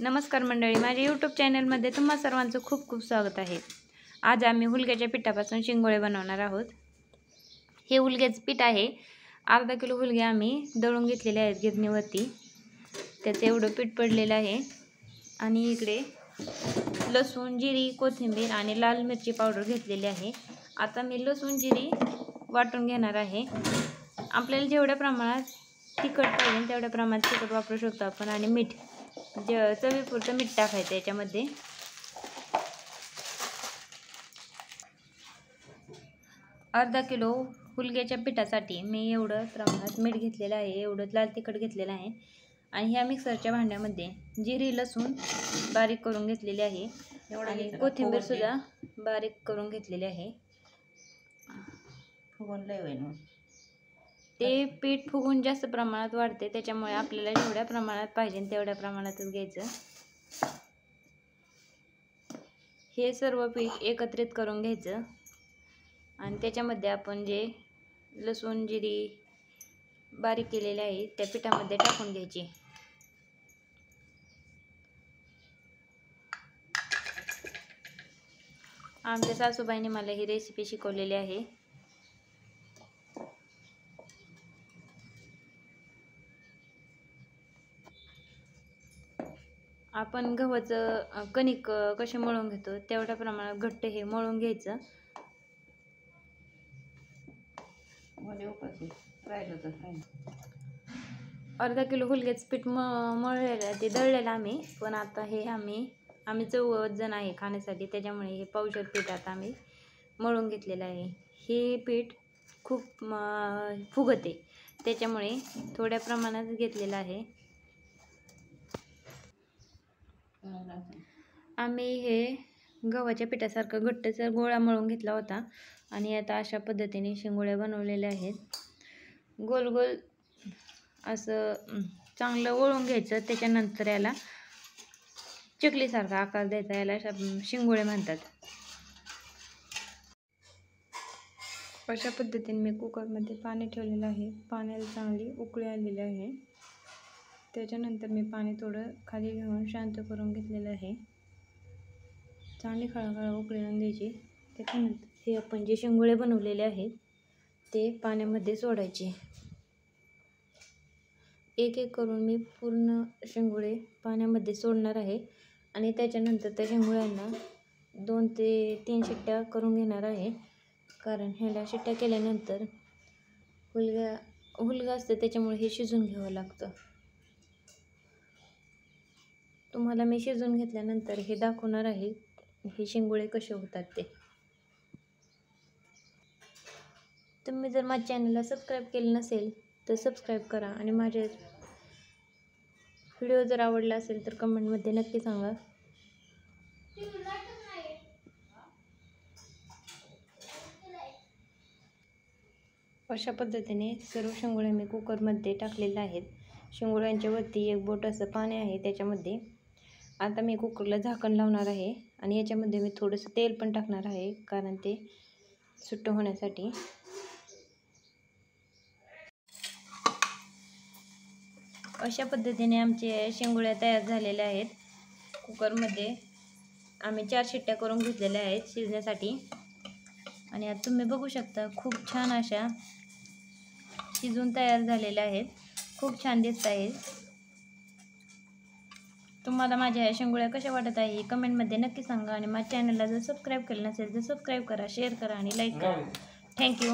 नमस्कार मंडळी, माझ्या यूट्यूब चॅनलमध्ये तुम्हा सर्वांचं खूप खूप स्वागत आहे। आज आम्ही हुलग्याच्या पिठापासून शिंगोळे बनवणार आहोत। हे हुलग्याचं पीठ आहे। अर्धा किलो हुलगे आम्ही दळून घेतलेले आहेत गिरणीवरती। त्याचं एवढं पीठ पडलेलं आहे। आणि इकडे लसूण, जिरी, कोथिंबीर आणि लाल मिरची पावडर घेतलेली आहे। आता मी लसूण जिरी वाटून घेणार आहे। आपल्याला जेवढ्या प्रमाणात तिखट पाहिजे तेवढ्या प्रमाणात तिखट वापरू शकतो आपण। आणि मीठ चवीपुरतं मीठ टाकायचं याच्यामध्ये। अर्धा किलो हुलग्याच्या पिठासाठी मी एवढं प्रमाणात मीठ घेतलेलं आहे, एवढं लाल तिखट घेतलेलं आहे। आणि ह्या मिक्सरच्या भांड्यामध्ये जिरी लसूण बारीक करून घेतलेली आहे आणि कोथिंबीर सुद्धा बारीक करून घेतलेली आहे। ते पीठ फुगून जास्त प्रमाणात वाढते, त्याच्यामुळे आपल्याला जेवढ्या प्रमाणात पाहिजे तेवढ्या प्रमाणातच घ्यायचं। हे सर्व पीठ एकत्रित करून घ्यायचं आणि त्याच्यामध्ये आपण जे लसूण जिरी बारीक केलेले आहे त्या पिठामध्ये टाकून घ्यायची। आमच्या सासूबाईंनी मला ही रेसिपी शिकवलेली आहे। आपण गव्हाचं कणिक कसे मळून घेतो तेवढ्या प्रमाणात घट्ट हे मळून घ्यायचं। अर्धा किलो हुलग्याचं पीठ मळलेलं ते दळलेलं आम्ही, पण आता हे आम्ही 14 जण आहे खाण्यासाठी, त्याच्यामुळे हे पावशेर पीठ आता आम्ही मळून घेतलेलं आहे। हे पीठ खूप फुगते, त्याच्यामुळे थोड्या प्रमाणात घेतलेलं आहे। आम्ही हे गव्हाच्या पिठासारखं घट्टसर गोळा मळून घेतला होता आणि आता अशा पद्धतीने शिंगोळ्या बनवलेल्या आहेत। गोल गोल असं चांगलं वळून घ्यायचं, त्याच्यानंतर याला चकलीसारखा आकार द्यायचा, याला शिंगोळे म्हणतात। अशा पद्धतीने मी कुकरमध्ये पाणी ठेवलेलं आहे। पाण्याला चांगली उकळी आलेली आहे। त्याच्यानंतर मी पाणी थोडं खाली घेऊन शांत करून घेतलेलं आहे। चांगली खळाखळा उकळी आणून द्यायची। त्याच्यानंतर हे आपण जे शिंगोळे बनवलेले आहेत ते पाण्यामध्ये सोडायचे। एक एक करून मी पूर्ण शिंगोळे पाण्यामध्ये सोडणार आहे आणि त्याच्यानंतर त्या शिंगोळ्यांना 2 ते 3 शिट्ट्या करून घेणार आहे, कारण ह्याला शिट्ट्या केल्यानंतर हुलगा असतं त्याच्यामुळे हे शिजून घ्यावं लागतं। तुम्हाला मी शिजून घेतल्यानंतर हे दाखवणार आहे हे शिंगोळे कसे होतात ते। तुम्ही जर माझ्या चॅनलला सबस्क्राईब केलं नसेल तर सबस्क्राईब करा आणि माझे व्हिडिओ जर आवडला असेल तर कमेंटमध्ये नक्की सांगा। अशा पद्धतीने सर्व शिंगोळे मी कुकरमध्ये टाकलेले आहेत। शिंगोळ्यांच्या वरती एक बोट असं पाणी आहे त्याच्यामध्ये। आता मी कुकरला झाकण लावणार आहे आणि याच्यामध्ये मी थोडंसं तेल पण टाकणार आहे, कारण ते सुट्ट होण्यासाठी। अशा पद्धतीने आमचे शिंगोळ्या तयार झालेल्या आहेत। कुकरमध्ये आम्ही 4 शिट्ट्या करून घेतलेल्या आहेत शिजण्यासाठी आणि आता तुम्ही बघू शकता खूप छान अशा शिजून तयार झालेल्या आहेत। खूप छान दिसत आहेत। तुम्हाला माझ्या ह्या शिंगोळ्या कशा वाटत आहे हे कमेंटमध्ये नक्की सांगा आणि माझ्या चॅनलला जर सबस्क्राईब केलं नसेल तर सबस्क्राईब करा, शेअर करा आणि लाईक करा। थँक्यू।